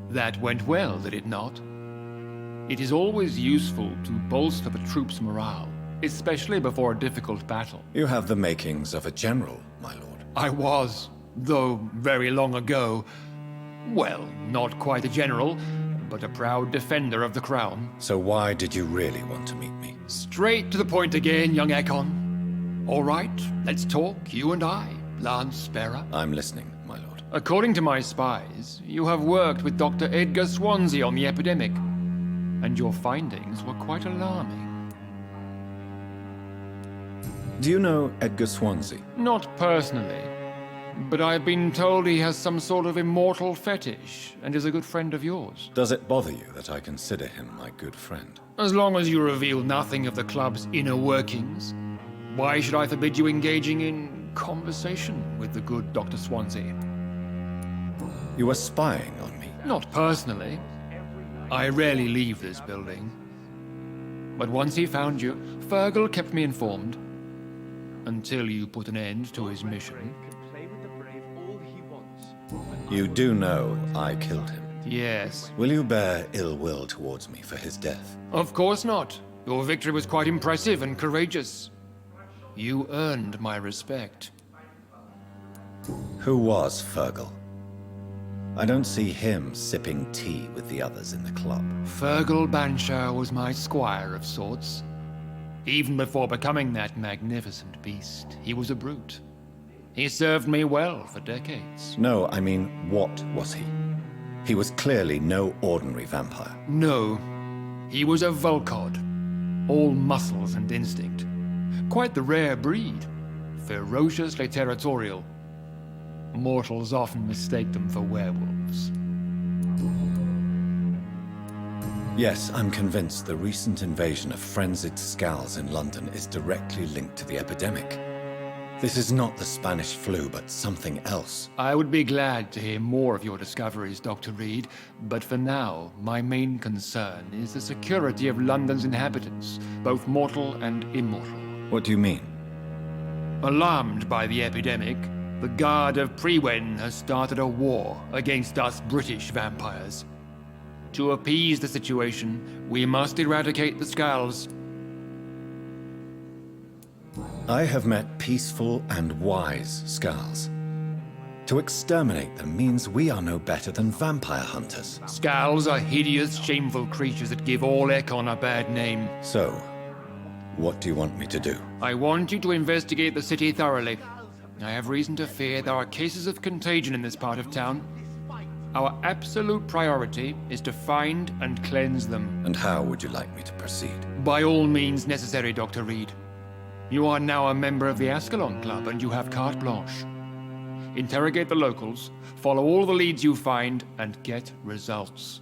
That went well, did it not? It is always useful to bolster the troops' morale, especially before a difficult battle. You have the makings of a general, my lord. I was, though very long ago. Well, not quite a general, but a proud defender of the crown. So why did you really want to meet me? Straight to the point again, young Ekon. All right, let's talk, you and I, Lance Sparrow. I'm listening, my lord. According to my spies, you have worked with Dr. Edgar Swansea on the epidemic, and your findings were quite alarming. Do you know Edgar Swansea? Not personally, but I've been told he has some sort of immortal fetish and is a good friend of yours. Does it bother you that I consider him my good friend? As long as you reveal nothing of the club's inner workings, why should I forbid you engaging in conversation with the good Dr. Swansea? You were spying on me? Not personally. I rarely leave this building. But once he found you, Fergal kept me informed. Until you put an end to his mission. You do know I killed him. Yes. Will you bear ill will towards me for his death? Of course not. Your victory was quite impressive and courageous. You earned my respect. Who was Fergal? I don't see him sipping tea with the others in the club. Fergal Banshire was my squire of sorts. Even before becoming that magnificent beast, he was a brute. He served me well for decades. No, I mean, what was he? He was clearly no ordinary vampire. No, he was a Volcod, all muscles and instinct. Quite the rare breed, ferociously territorial. Mortals often mistake them for werewolves. Yes, I'm convinced the recent invasion of frenzied Skals in London is directly linked to the epidemic. This is not the Spanish flu, but something else. I would be glad to hear more of your discoveries, Dr. Reid, but for now, my main concern is the security of London's inhabitants, both mortal and immortal. What do you mean? Alarmed by the epidemic, the Guard of Prewen has started a war against us British vampires. To appease the situation, we must eradicate the Skals. I have met peaceful and wise Skals. To exterminate them means we are no better than vampire hunters. Skals are hideous, shameful creatures that give all Ekon a bad name. So, what do you want me to do? I want you to investigate the city thoroughly. I have reason to fear there are cases of contagion in this part of town. Our absolute priority is to find and cleanse them. And how would you like me to proceed? By all means necessary, Dr. Reid. You are now a member of the Ascalon Club and you have carte blanche. Interrogate the locals, follow all the leads you find, and get results.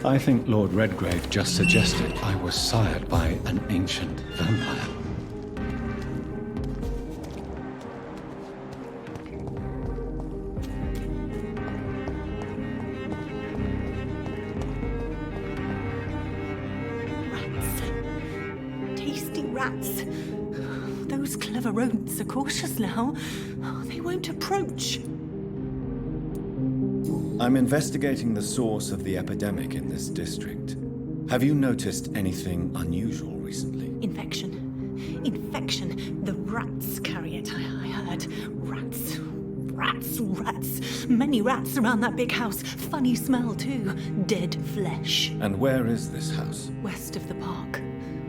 I think Lord Redgrave just suggested I was sired by an ancient vampire. Rats. Tasty rats. Those clever rodents are cautious now. They won't approach. I'm investigating the source of the epidemic in this district. Have you noticed anything unusual recently? Infection. Infection. The rats carry it, I heard. Rats. Rats. Rats. Many rats around that big house. Funny smell, too. Dead flesh. And where is this house? West of the park.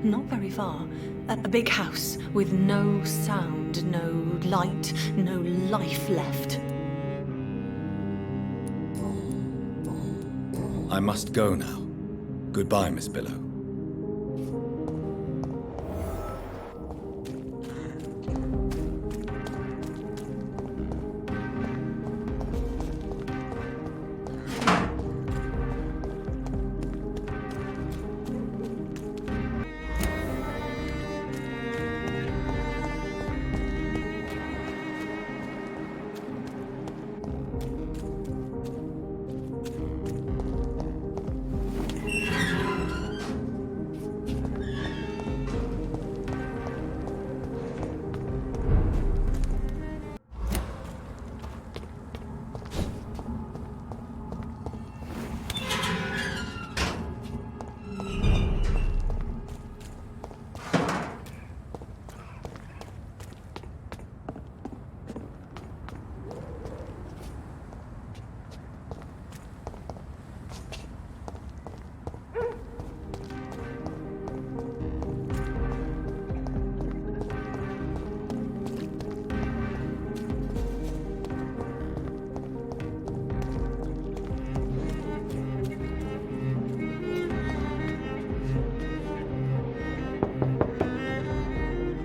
Not very far. A big house with no sound, no light, no life left. I must go now. Goodbye, Miss Billow.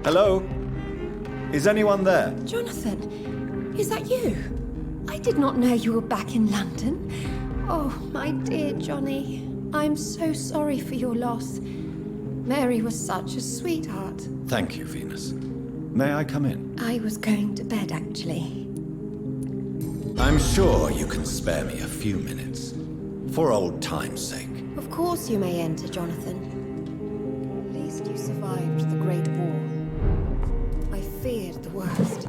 Hello? Is anyone there? Jonathan, is that you? I did not know you were back in London. Oh, my dear Johnny, I'm so sorry for your loss. Mary was such a sweetheart. Thank you, Venus. May I come in? I was going to bed, actually. I'm sure you can spare me a few minutes. For old time's sake. Of course you may enter, Jonathan. At least you survived the Great War. I feared the worst.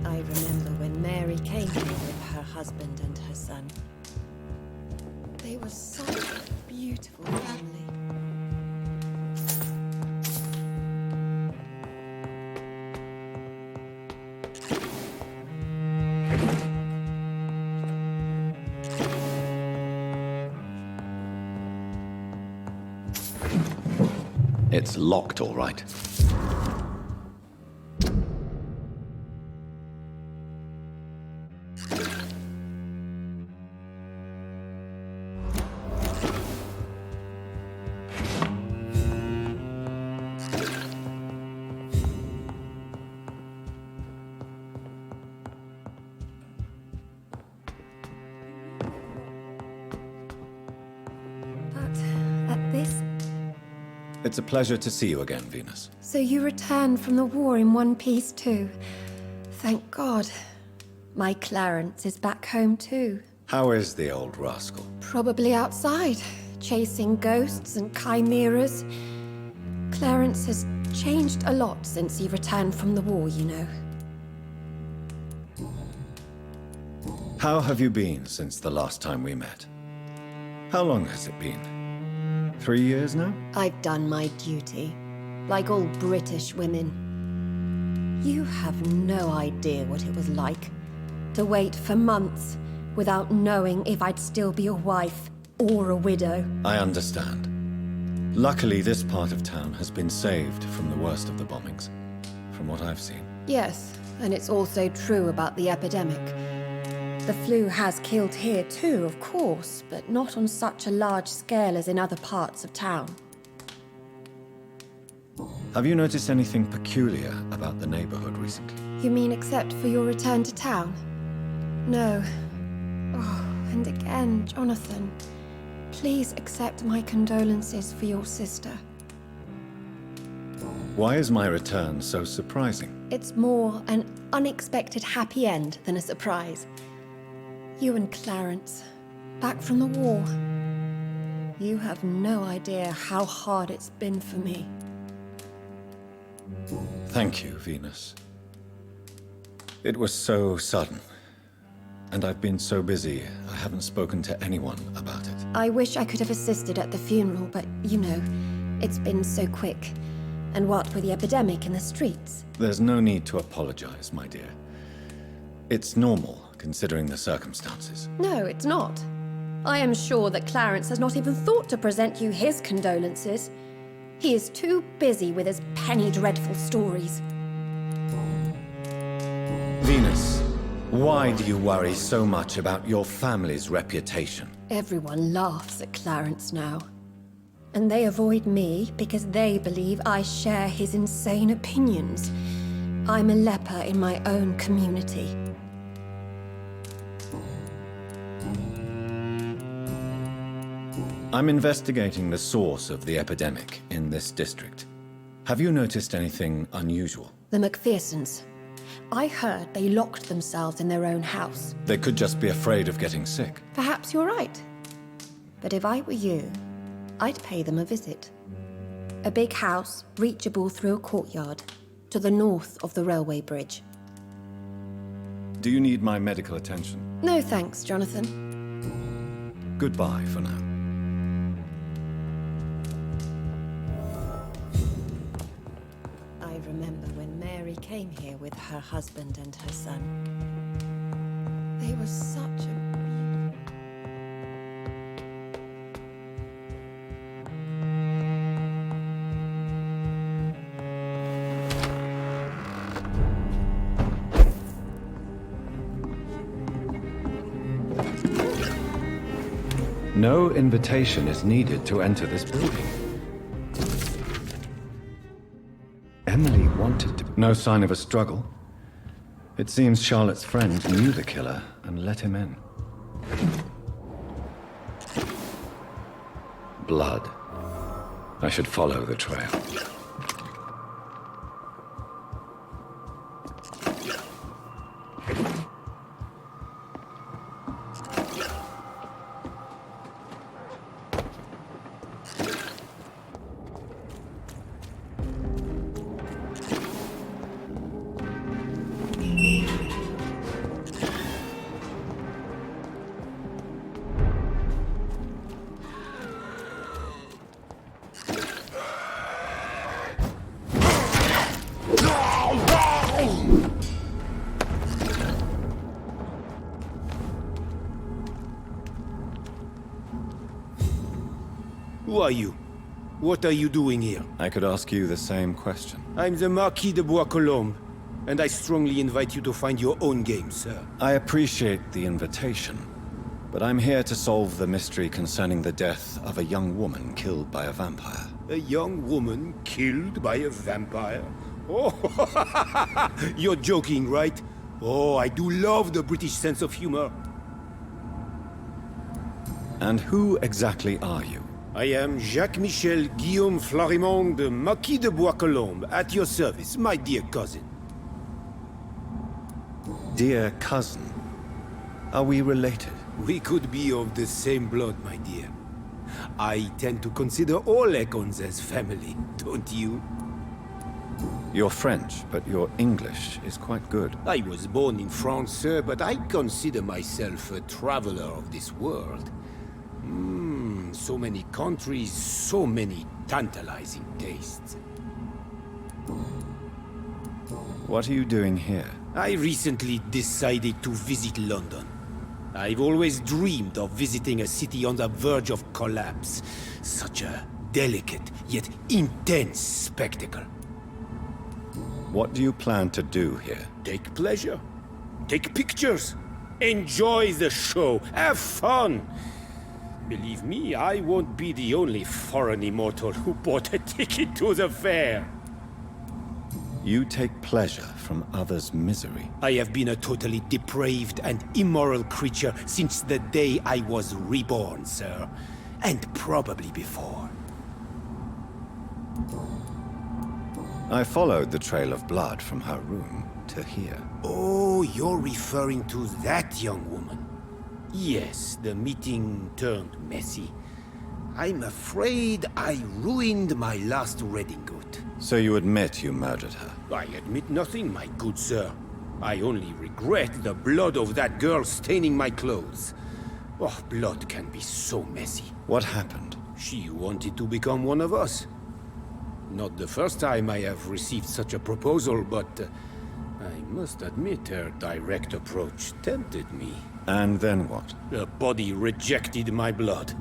I remember when Mary came here with her husband and her son. They were such a beautiful family. It's locked, all right. But at this... It's a pleasure to see you again, Venus. So you returned from the war in one piece too. Thank God. My Clarence is back home too. How is the old rascal? Probably outside, chasing ghosts and chimeras. Clarence has changed a lot since he returned from the war, you know. How have you been since the last time we met? How long has it been? 3 years now? I've done my duty, like all British women. You have no idea what it was like to wait for months without knowing if I'd still be a wife or a widow. I understand. Luckily, this part of town has been saved from the worst of the bombings, from what I've seen. Yes, and it's also true about the epidemic. The flu has killed here too, of course, but not on such a large scale as in other parts of town. Have you noticed anything peculiar about the neighborhood recently? You mean except for your return to town? No. Oh, and again, Jonathan, please accept my condolences for your sister. Why is my return so surprising? It's more an unexpected happy end than a surprise. You and Clarence, back from the war. You have no idea how hard it's been for me. Thank you, Venus. It was so sudden. And I've been so busy, I haven't spoken to anyone about it. I wish I could have assisted at the funeral, but you know, it's been so quick. And what with the epidemic in the streets? There's no need to apologize, my dear. It's normal, considering the circumstances. No, it's not. I am sure that Clarence has not even thought to present you his condolences. He is too busy with his penny dreadful stories. Venus, why do you worry so much about your family's reputation? Everyone laughs at Clarence now. And they avoid me because they believe I share his insane opinions. I'm a leper in my own community. I'm investigating the source of the epidemic in this district. Have you noticed anything unusual? The McPhersons. I heard they locked themselves in their own house. They could just be afraid of getting sick. Perhaps you're right. But if I were you, I'd pay them a visit. A big house, reachable through a courtyard, to the north of the railway bridge. Do you need my medical attention? No thanks, Jonathan. Goodbye for now. I remember when Mary came here with her husband and her son. They were such a... No invitation is needed to enter this building. Emily wanted to... No sign of a struggle. It seems Charlotte's friend knew the killer and let him in. Blood. I should follow the trail. Who are you? What are you doing here? I could ask you the same question. I'm the Marquis de Bois-Colombes, and I strongly invite you to find your own game, sir. I appreciate the invitation, but I'm here to solve the mystery concerning the death of a young woman killed by a vampire. A young woman killed by a vampire? Oh, you're joking, right? Oh, I do love the British sense of humor. And who exactly are you? I am Jacques-Michel Guillaume Florimond de Marquis de Bois-Colombes, at your service, my dear cousin. Dear cousin, are we related? We could be of the same blood, my dear. I tend to consider all Econs as family, don't you? You're French, but your English is quite good. I was born in France, sir, but I consider myself a traveler of this world. So many countries, so many tantalizing tastes. What are you doing here? I recently decided to visit London. I've always dreamed of visiting a city on the verge of collapse. Such a delicate, yet intense spectacle. What do you plan to do here? Take pleasure. Take pictures. Enjoy the show. Have fun. Believe me, I won't be the only foreign immortal who bought a ticket to the fair. You take pleasure from others' misery. I have been a totally depraved and immoral creature since the day I was reborn, sir. And probably before. I followed the trail of blood from her room to here. Oh, you're referring to that young woman. Yes, the meeting turned messy. I'm afraid I ruined my last redingote. So you admit you murdered her? I admit nothing, my good sir. I only regret the blood of that girl staining my clothes. Oh, blood can be so messy. What happened? She wanted to become one of us. Not the first time I have received such a proposal, but I must admit her direct approach tempted me. And then what? Her body rejected my blood.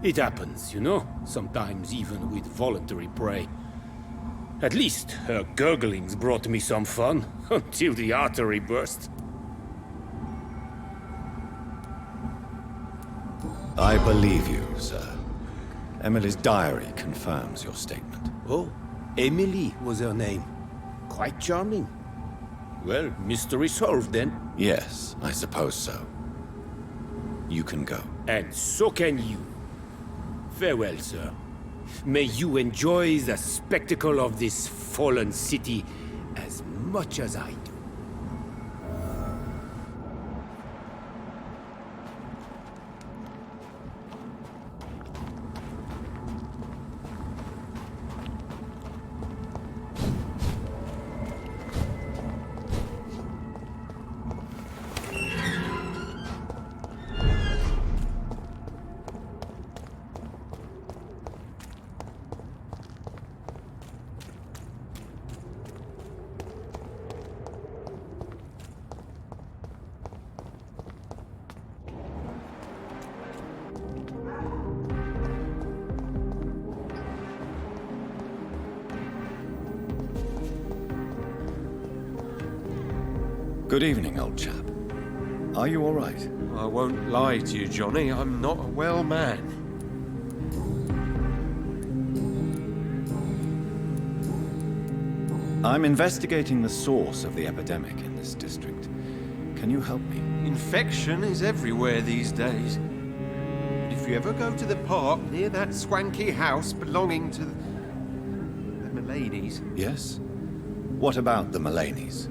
It happens, you know, sometimes even with voluntary prey. At least her gurglings brought me some fun, until the artery burst. I believe you, sir. Emily's diary confirms your statement. Oh, Emily was her name. Quite charming. Well, mystery solved then. Yes, I suppose so. You can go. And so can you. Farewell, sir. May you enjoy the spectacle of this fallen city as much as I do. Good evening, old chap. Are you all right? I won't lie to you, Johnny. I'm not a well man. I'm investigating the source of the epidemic in this district. Can you help me? Infection is everywhere these days. If you ever go to the park near that swanky house belonging to the Mulaney's... Yes? What about the Mulaney's?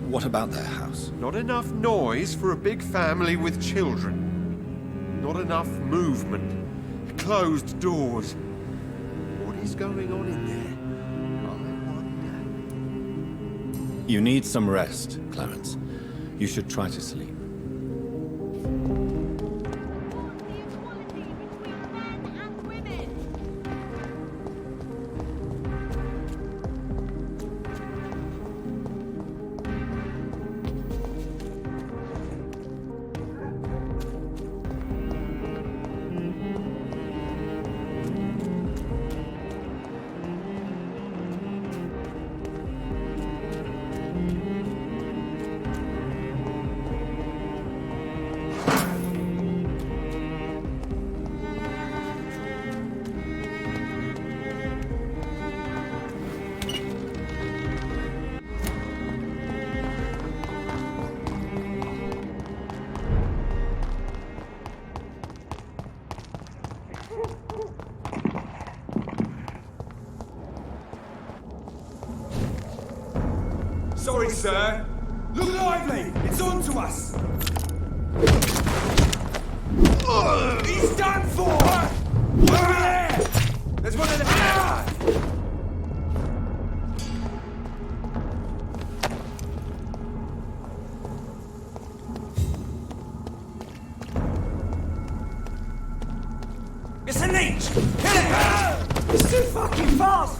What about their house? Not enough noise for a big family with children. Not enough movement. Closed doors. What is going on in there? I wonder. You need some rest, Clarence. You should try to sleep. Sorry, sir. Look lively! It's on to us! He's done for! Over there! There's one of them! It's a leech! Kill it! It's too fucking fast!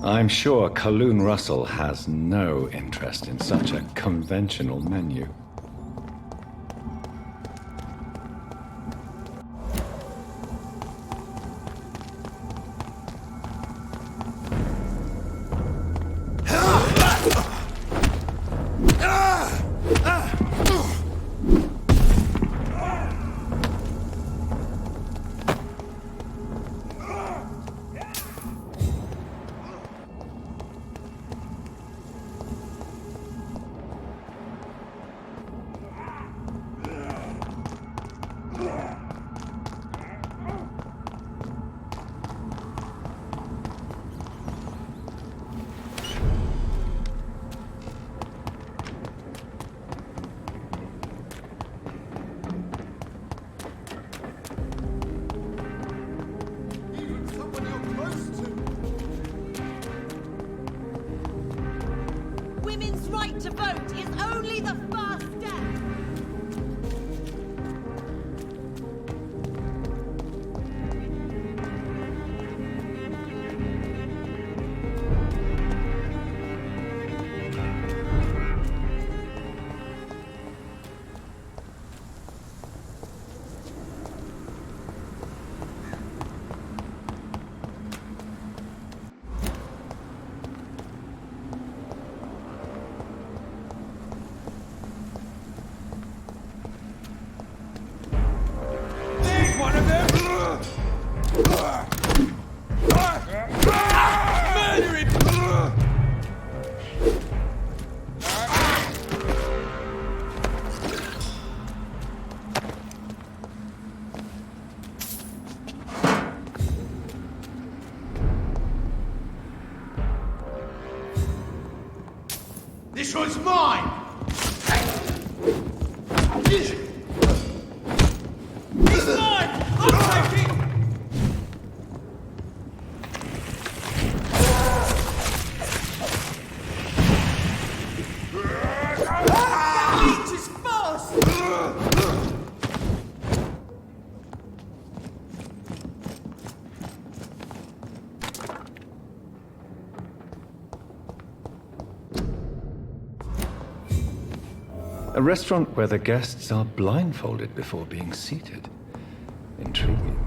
I'm sure Kaloon Russell has no interest in such a conventional menu. Women's right to vote is only the first step. This one's mine! It's mine! I'll take it! That leech is fast! A restaurant where the guests are blindfolded before being seated. Intriguing.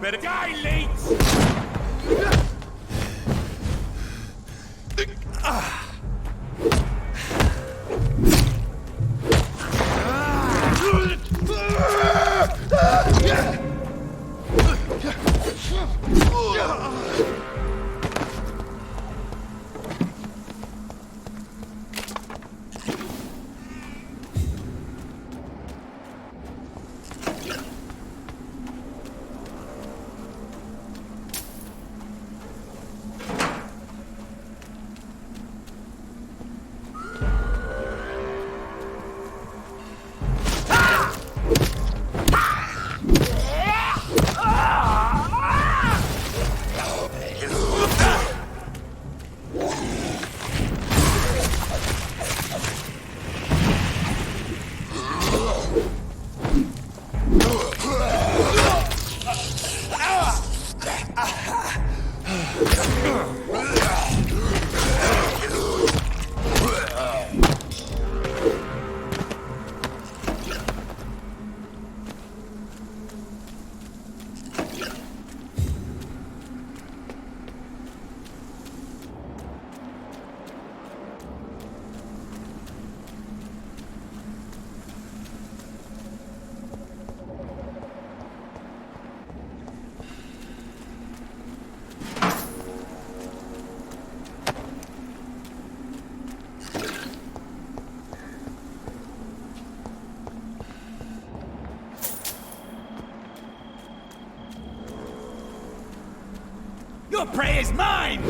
better die, Leeds! Your prey is mine!